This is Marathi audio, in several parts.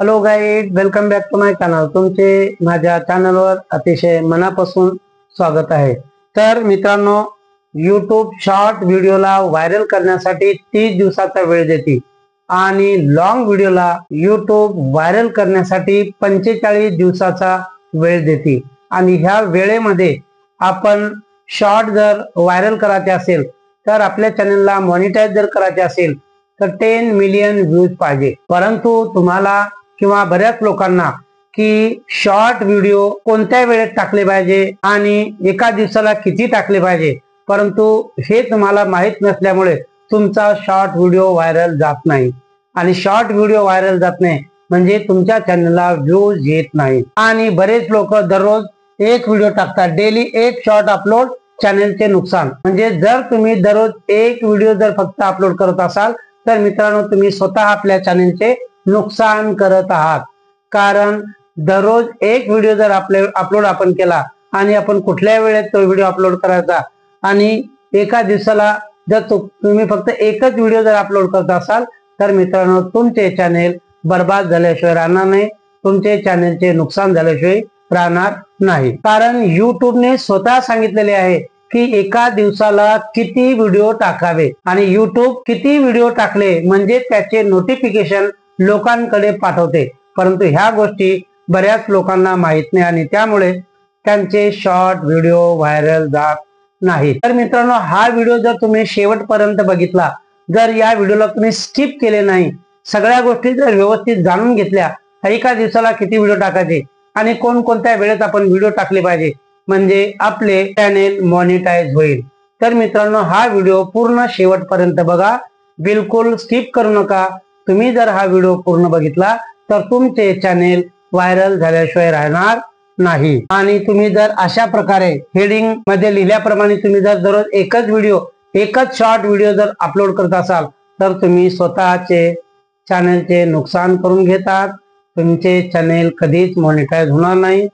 Hello guys, welcome back to my channel. तुमचे माझ्या चॅनलवर अतिशय मनापासून स्वागत आहे। तर मित्रांनो, यूट्यूब शॉर्ट व्हिडिओला व्हायरल करण्यासाठी 30 दिवसाचा वेळ देते आणि लॉंग व्हिडिओला यूट्यूब व्हायरल करण्यासाठी 45 दिवसाचा वेळ देते। आणि ह्या वेळेमध्ये आपण शॉर्ट जर व्हायरल करायचे असेल तर आपल्या चॅनलला मॉनिटाइज जर करायचे असेल तर 10 मिलियन व्ह्यूज पाहिजे। परंतु तुम्हाला किंवा बऱ्याच लोकांना की शॉर्ट व्हिडिओ कोणत्या वेळेत टाकले पाहिजे आणि एका दिवसाला किती टाकले पाहिजे, परंतु हे तुम्हाला माहित नसल्यामुळे तुमचा शॉर्ट व्हिडिओ व्हायरल जात नाही। आणि शॉर्ट व्हिडिओ व्हायरल जात नाही म्हणजे तुमच्या चॅनलला व्ह्यूज येत नाही। आणि बरेच लोक दररोज एक व्हिडिओ टाकतात, डेली एक शॉर्ट अपलोड, चॅनलचे नुकसान। म्हणजे जर तुम्ही दररोज एक व्हिडिओ जर फक्त अपलोड करत असाल तर मित्रांनो, तुम्ही स्वतः आपल्या चॅनलचे नुकसान करत आहात। कारण दररोज एक व्हिडिओ जर अपलोड आपण केला आणि आपण कुठल्या वेळेत तो व्हिडिओ अपलोड करायचा आणि एका दिवसाला जर तुम्ही फक्त एकच व्हिडिओ जर अपलोड करत असाल तर मित्रांनो, तुमचे चॅनेल बर्बाद झाल्याशिवाय राहणार नाही, तुमचे चॅनेलचे नुकसान झाल्याशिवाय राहणार नाही। कारण युट्यूबने स्वतः सांगितलेले आहे की एका दिवसाला किती व्हिडिओ टाकावे आणि युट्यूब किती व्हिडिओ टाकले म्हणजे त्याचे नोटिफिकेशन लोकांकडे पाठवते। परंतु ह्या गोष्टी बऱ्याच लोकांना माहित नाही आणि त्यामुळे त्यांचे शॉर्ट व्हिडिओ व्हायरल जात नाही। तर मित्रांनो, हा व्हिडिओ जर तुम्ही शेवटपर्यंत बघितला, जर या व्हिडिओला तुम्ही स्किप केले नाही, सगळ्या गोष्टी जर व्यवस्थित जाणून घेतल्या, एका दिवसाला किती व्हिडिओ टाकायचे आणि कोणकोणत्या वेळेत आपण व्हिडिओ टाकले पाहिजे म्हणजे आपले चॅनेल मॉनिटाइज होईल। तर मित्रांनो, हा व्हिडिओ पूर्ण शेवटपर्यंत बघा, बिलकुल स्किप करू नका। तुम्ही जर हा व्हिडिओ पूर्ण बघितला तर तुमचे चॅनेल व्हायरल झाल्याशिवाय राहणार नाही। आणि तुम्ही जर अशा प्रकारे हेडिंग मध्ये लिहिल्याप्रमाणे तुम्ही जर दररोज एकच शॉर्ट व्हिडिओ जर अपलोड करत असाल तर तुम्ही स्वतःचे चॅनेलचे नुकसान करून घेतात। तुमचे चॅनेल कधीच मॉनिटाइज होणार नाही।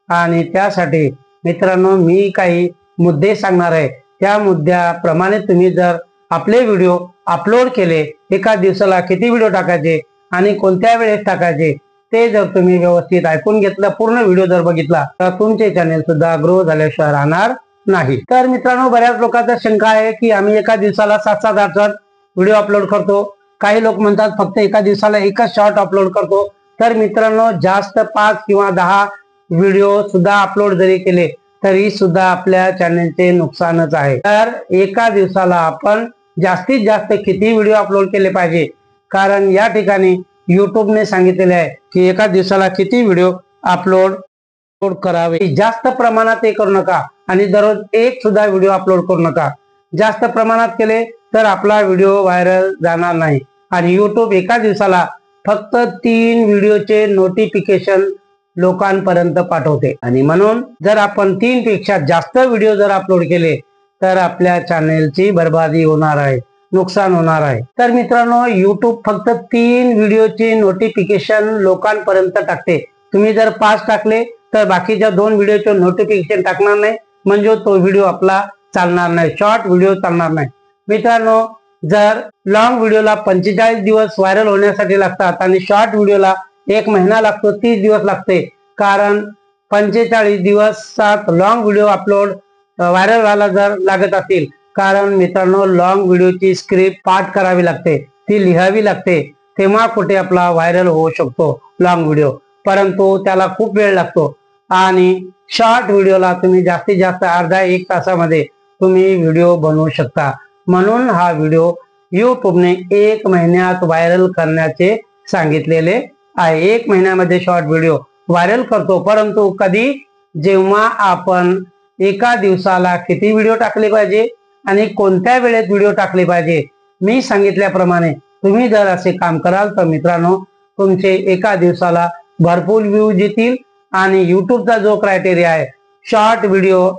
आणि त्यासाठी मित्रांनो, मी काही मुद्दे सांगणार आहे, त्या मुद्द्याप्रमाणे तुम्ही जर आपले व्हिडिओ अपलोड केले, एका दिवसाला किती व्हिडिओ टाकायचे आणि कोणत्या वेळेस टाकायचे ते जर तुम्ही व्यवस्थित ऐकून घेतलं, पूर्ण व्हिडिओ जर बघितला तर तुमचे चॅनेल सुद्धा ग्रो झाल्याशिवाय राहणार नाही। तर मित्रांनो, बऱ्याच लोकांचा शंका आहे की आम्ही एका दिवसाला 7-7, 8 व्हिडिओ अपलोड करतो। काही लोक म्हणतात फक्त एका दिवसाला एकच शॉर्ट अपलोड करतो। तर मित्रांनो, जास्त 5 किंवा 10 व्हिडिओ सुद्धा अपलोड जरी केले तरी सुद्धा आपल्या चॅनलचे नुकसानच आहे। तर एका दिवसाला आपण जास्तीत जास्त किती व्हिडिओ अपलोड केले पाहिजे, कारण या ठिकाणी युट्यूबने सांगितलेले आहे की एका दिवसाला किती व्हिडिओ अपलोड करावे। जास्त प्रमाणात ते करू नका आणि दररोज एक सुद्धा व्हिडिओ अपलोड करू नका। जास्त प्रमाणात केले तर आपला व्हिडिओ व्हायरल जाणार नाही। आणि युट्यूब एका दिवसाला फक्त 3 व्हिडिओचे नोटिफिकेशन लोकांपर्यंत पाठवते आणि म्हणून जर आपण 3 पेक्षा जास्त व्हिडिओ जर अपलोड केले तर आपल्या चॅनेलची बर्बादी होणार आहे, नुकसान होणार आहे। तर मित्रांनो, युट्यूब फक्त 3 व्हिडिओची नोटिफिकेशन लोकांपर्यंत टाकते। तुम्ही जर 5 टाकले तर बाकीच्या 2 व्हिडिओचे नोटिफिकेशन टाकणार नाही, म्हणजे तो व्हिडिओ आपला चालणार नाही, शॉर्ट व्हिडिओ चालणार नाही। मित्रांनो, जर लॉंग व्हिडिओला 45 दिवस व्हायरल होण्यासाठी लागतात आणि शॉर्ट व्हिडिओला 1 महिना लागतो, 30 दिवस लागते। कारण 45 दिवसात लॉंग व्हिडिओ अपलोड व्हायरल व्हायला जर लागत असेल, कारण मित्रांनो, लॉंग व्हिडिओची स्क्रिप्ट पाठ करावी लागते, ती लिहावी लागते, तेव्हा कुठे आपला व्हायरल होऊ शकतो लॉंग व्हिडिओ, परंतु त्याला खूप वेळ लागतो। आणि शॉर्ट व्हिडिओला तुम्ही जास्तीत जास्त अर्धा-1 तासामध्ये तुम्ही व्हिडिओ बनवू शकता। म्हणून हा व्हिडिओ युट्यूबने 1 महिन्यात व्हायरल करण्याचे सांगितलेले आहे। 1 महिन्यामध्ये शॉर्ट व्हिडिओ व्हायरल करतो, परंतु कधी, जेव्हा आपण एका दिवसाला किती व्हिडिओ टाकले पाहिजे आणि कोणत्या वेळेत व्हिडिओ टाकले पाहिजे, मी सांगितल्याप्रमाणे तुम्ही जर असे काम कराल तर मित्रांनो, तुमचे एका दिवसाला भरपूर व्ह्यूज येतील। आणि युट्यूबचा जो क्रायटेरिया आहे, शॉर्ट व्हिडिओ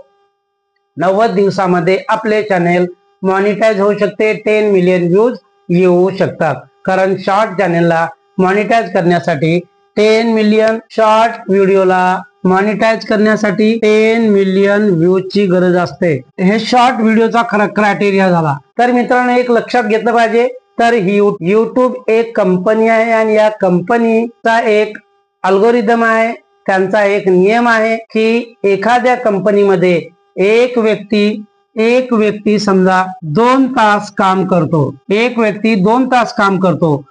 90 दिवसामध्ये आपले चॅनेल मॉनिटाइज होऊ शकते, 10 मिलियन व्ह्यूज येऊ शकतात। कारण शॉर्ट चॅनेलला मॉनिटाइज करण्यासाठी 10 मिलियन शॉर्ट व्हिडिओला मॉनिटाइज करण्यासाठी 10 मिलियन व्ह्यूज ची गरज असते। हे शॉर्ट व्हिडिओचा खरा क्रायटेरिया झाला। तर मित्रांनो, एक लक्षात घेतलं पाहिजे तर ही YouTube एक कंपनी आहे आणि या कंपनीचा एक अल्गोरिदम आहे, त्यांचा एक नियम आहे की एखाद्या कंपनीमध्ये एक व्यक्ती समजा 2 तास काम करतो, एक व्यक्ती 2 तास काम करतो,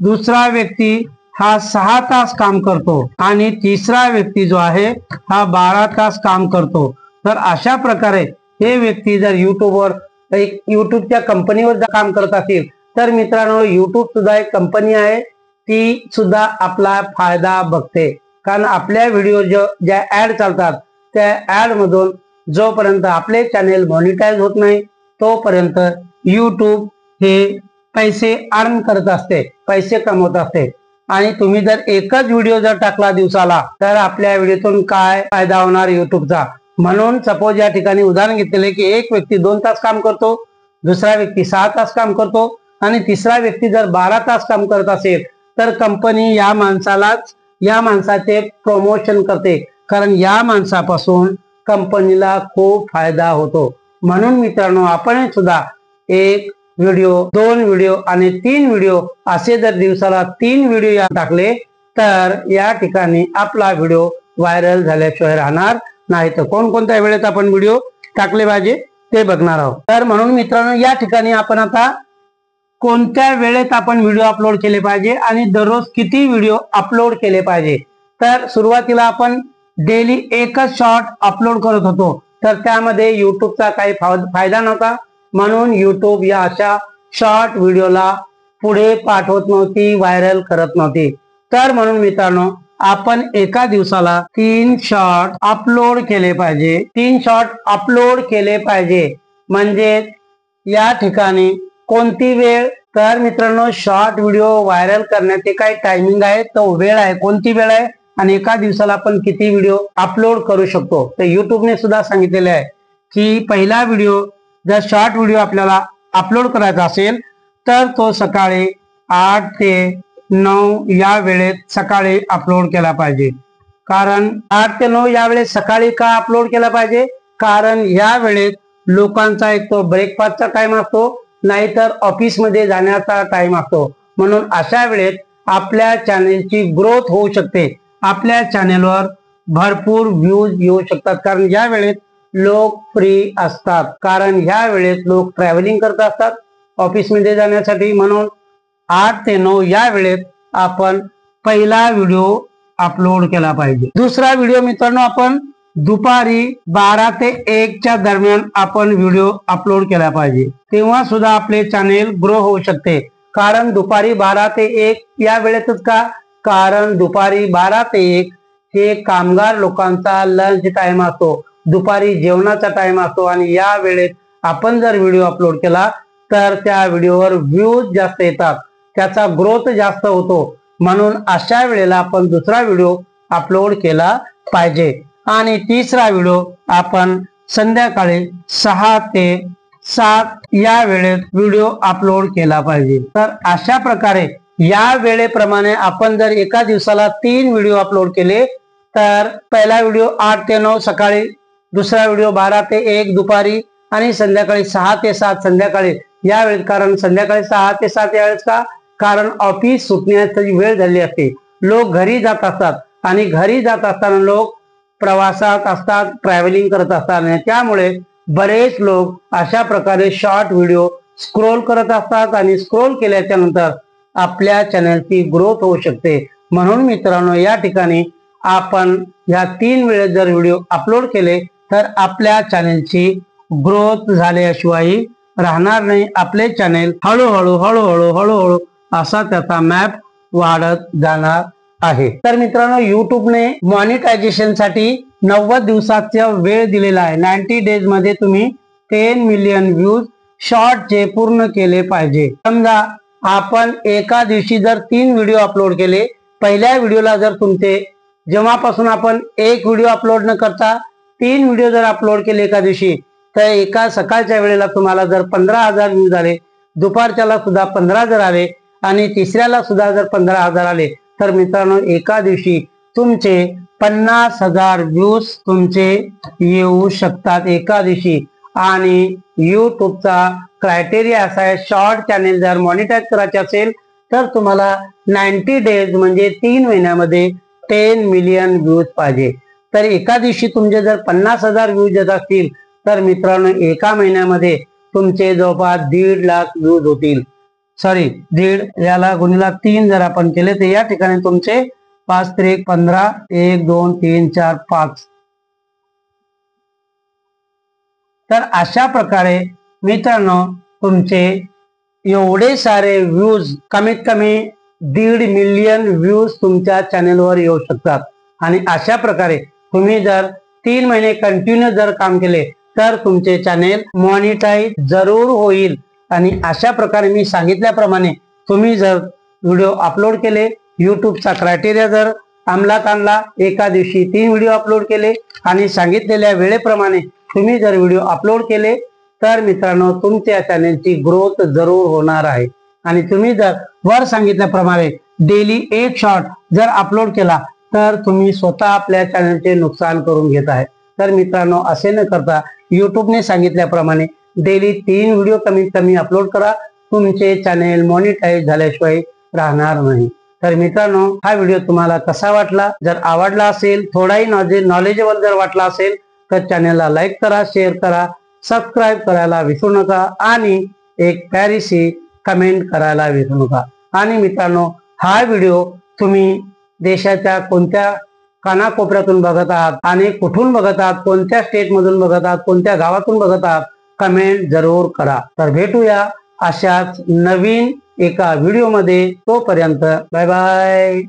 दुसरा व्यक्ती हा 6 तास काम करतो आणि तिसरा व्यक्ती जो आहे हा 12 तास काम करतो. तर अशा प्रकारे हे व्यक्ती जर युट्यूबच्या कंपनीवर जर काम करत असेल तर मित्रांनो युट्यूब सुद्धा एक कंपनी आहे, ती सुद्धा आपला फायदा बघते. कारण आपल्या व्हिडिओ ज्या ऍड चालतात त्या ऍड मधून जोपर्यंत आपले चॅनेल मॉनिटाईज होत नाही तोपर्यंत युट्यूब हे पैसे अर्न करत असते, पैसे कमवत असते. आणि तुम्ही जर एकच व्हिडिओ जर टाकला दिवसाला तर आपल्या व्हिडिओतून काय फायदा होणार युट्यूबचा. म्हणून सपोज या ठिकाणी उदाहरण घेतलेले की एक व्यक्ती 2 तास काम करतो, दुसरा व्यक्ती 6 तास काम करतो आणि तिसरा व्यक्ती जर 12 तास काम करत असेल तर कंपनी या माणसाचे प्रमोशन करते, कारण या माणसापासून कंपनीला खूप फायदा होतो. म्हणून मित्रांनो आपण सुद्धा एक व्हिडिओ, 2 व्हिडिओ आणि 3 व्हिडिओ असे जर दिवसाला 3 व्हिडिओ टाकले तर या ठिकाणी आपला व्हिडिओ व्हायरल झाल्याशिवाय राहणार नाही. तर कोणकोणत्या वेळेत आपण व्हिडिओ टाकले पाहिजे ते बघणार आहोत. तर म्हणून मित्रांनो या ठिकाणी आपण आता कोणत्या वेळेत आपण व्हिडिओ अपलोड केले पाहिजे आणि दररोज किती व्हिडिओ अपलोड केले पाहिजे. तर सुरुवातीला आपण डेली एकच शॉर्ट अपलोड करत होतो, तर त्यामध्ये युट्यूबचा काही फायदा नव्हता. म्हणून युट्यूब या अशा शॉर्ट व्हिडिओला पुढे पाठवत नव्हती, व्हायरल करत नव्हती. तर म्हणून मित्रांनो आपण एका दिवसाला 3 शॉर्ट अपलोड केले पाहिजे, 3 शॉर्ट अपलोड केले पाहिजे. म्हणजे या ठिकाणी कोणती वेळ, तर मित्रांनो शॉर्ट व्हिडिओ व्हायरल करण्याचे काही टायमिंग आहे, तो वेळ आहे, कोणती वेळ आहे आणि एका दिवसाला आपण किती व्हिडिओ अपलोड करू शकतो. तर युट्यूबने सुद्धा सांगितलेले आहे की पहिला व्हिडिओ जर शॉर्ट व्हिडिओ आपल्याला अपलोड करायचा असेल तर तो सकाळी 8 ते 9 या वेळेत सकाळी अपलोड केला पाहिजे. कारण 8 ते 9 या वेळेत सकाळी का अपलोड केला पाहिजे, कारण या वेळेत लोकांचा एक तो ब्रेकफास्टचा टाइम असतो, नाहीतर ऑफिसमध्ये जाण्याचा टाइम असतो. म्हणून अशा वेळेत आपल्या चॅनेलची ग्रोथ होऊ शकते, आपल्या चॅनेलवर भरपूर व्ह्यूज येऊ शकतात. कारण या वेळेत लोक फ्री असतात, कारण ह्या वेळेत लोक ट्रॅव्हलिंग करत असतात ऑफिसमध्ये जाण्यासाठी. म्हणून 8 ते 9 या वेळेत आपण पहिला व्हिडिओ अपलोड केला पाहिजे. दुसरा व्हिडिओ मित्रांनो आपण दुपारी 12 ते 1 च्या दरम्यान आपण व्हिडिओ अपलोड केला पाहिजे, तेव्हा सुद्धा आपले चॅनेल ग्रो होऊ शकते. कारण दुपारी 12 ते 1 या वेळेतच का, कारण दुपारी 12 ते 1 हे कामगार लोकांचा लंच टाइम असतो, दुपारी जेवणाचा टाइम असतो आणि या वेळेत आपण जर व्हिडिओ अपलोड केला तर त्या व्हिडिओवर व्ह्यूज जास्त येतात, त्याचा ग्रोथ जास्त होतो. म्हणून अशा वेळेला आपण दुसरा व्हिडिओ अपलोड केला पाहिजे. आणि तिसरा व्हिडिओ आपण संध्याकाळी 6 ते 7 या वेळेत व्हिडिओ अपलोड केला पाहिजे. तर अशा प्रकारे या वेळेप्रमाणे आपण जर एका दिवसाला 3 व्हिडिओ अपलोड केले तर पहिला व्हिडिओ 8 ते 9 सकाळी, दुसरा व्हिडिओ 12 ते 1 दुपारी आणि संध्याकाळी 6 ते 7 संध्याकाळी या वेळेत. कारण संध्याकाळी 6 ते 7 या वेळेस का, कारण ऑफिस सुटण्याची वेळ झाली असते, लोक घरी जात असतात आणि घरी जात असताना लोक प्रवासात असतात, ट्रॅव्हलिंग करत असतात आणि त्यामुळे बरेच लोक अशा प्रकारे शॉर्ट व्हिडिओ स्क्रोल करत असतात आणि स्क्रोल केल्याच्या नंतर आपल्या चॅनलची ग्रोथ होऊ शकते. म्हणून मित्रांनो या ठिकाणी आपण या 3 वेळेस जर व्हिडिओ अपलोड केले तर आपल्या चॅनलची ग्रोथ झाल्याशिवाय राहणार नाही. आपले चॅनेल हळूहळू असा त्याचा मॅप वाढत जाणार आहे. तर मित्रांनो युट्यूबने मॉनिटायझेशन साठी 90 दिवसाचा वेळ दिलेला आहे. 90 डेज मध्ये तुम्ही 10 मिलियन व्ह्यूज शॉर्टचे पूर्ण केले पाहिजे. समजा आपण एका दिवशी जर 3 व्हिडिओ अपलोड केले, पहिल्या व्हिडिओला जर तुमचे जेव्हापासून आपण एक व्हिडिओ अपलोड न करता 3 व्हिडिओ जर अपलोड केले एका दिवशी, तर एका सकाळच्या वेळेला तुम्हाला जर 15,000 व्ह्यूज आले, दुपारच्याला सुद्धा 15,000 आले आणि तिसऱ्याला सुद्धा जर 15,000 आले तर मित्रांनो एका दिवशी तुमचे 50,000 व्ह्यूज तुमचे येऊ शकतात एका दिवशी. आणि युट्यूबचा क्रायटेरिया असा आहे, शॉर्ट चॅनेल जर मॉनिटाईज करायचे असेल तर तुम्हाला 90 डेज म्हणजे 3 महिन्यामध्ये 10 मिलियन व्ह्यूज पाहिजे. तर एका दिवशी तुमचे जर 50,000 व्ह्यूज येत असतील तर मित्रांनो एका महिन्यामध्ये तुमचे जवळपास 1.5 लाख व्ह्यूज होतील. सॉरी, 1.5 याला गुणिले 3 जर आपण केले तर या ठिकाणी तुमचे 5 3 15 1 2 3 4 5. तर अशा प्रकारे मित्रांनो तुमचे एवढे सारे व्ह्यूज, कमीत कमी 1.5 मिलियन व्ह्यूज तुमच्या चॅनेलवर येऊ शकतात. आणि अशा प्रकारे तुम्ही जर 3 महिने कंटिन्यू जर काम केले तर तुमचे चॅनेल मॉनिटाईज जरूर होईल. आणि अशा प्रकारे मी सांगितल्याप्रमाणे तुम्ही जर व्हिडिओ अपलोड केले, युट्यूबचा क्रायटेरिया जर अंमलात आणला, एका दिवशी 3 व्हिडिओ अपलोड केले आणि सांगितलेल्या वेळेप्रमाणे तुम्ही जर व्हिडिओ अपलोड केले तर मित्रांनो तुमच्या चॅनेलची ग्रोथ जरूर होणार आहे. आणि तुम्ही जर वर सांगितल्याप्रमाणे डेली एक शॉर्ट जर अपलोड केला तर तुम्ही स्वतः आपल्या चॅनलचे नुकसान करून घेत आहे. तर मित्रांनो असे न करता युट्यूबने सांगितल्याप्रमाणे डेली 3 व्हिडिओ कमीत कमी अपलोड करा. तुमचे चॅनेल मॉनिटाईज झाल्याशिवाय राहणार नाही. तर मित्रांनो हा व्हिडिओ तुम्हाला कसा वाटला? जर आवडला असेल, थोडाही नॉलेजेबल जर वाटला असेल तर चॅनेलला लाईक करा, शेअर करा, सबस्क्राईब करायला विसरू नका आणि एक प्यारीशी कमेंट करायला विसरू नका. आणि मित्रांनो हा व्हिडिओ तुम्ही देशाच्या कोणत्या कानाकोपऱ्यातून बघत आहात आणि कुठून बघत आहात, कोणत्या स्टेट मधून बघत आहात, कोणत्या गावातून बघत आहात, कमेंट जरूर करा. तर भेटूया अशाच नवीन एका व्हिडिओ मध्ये. तोपर्यंत बाय बाय.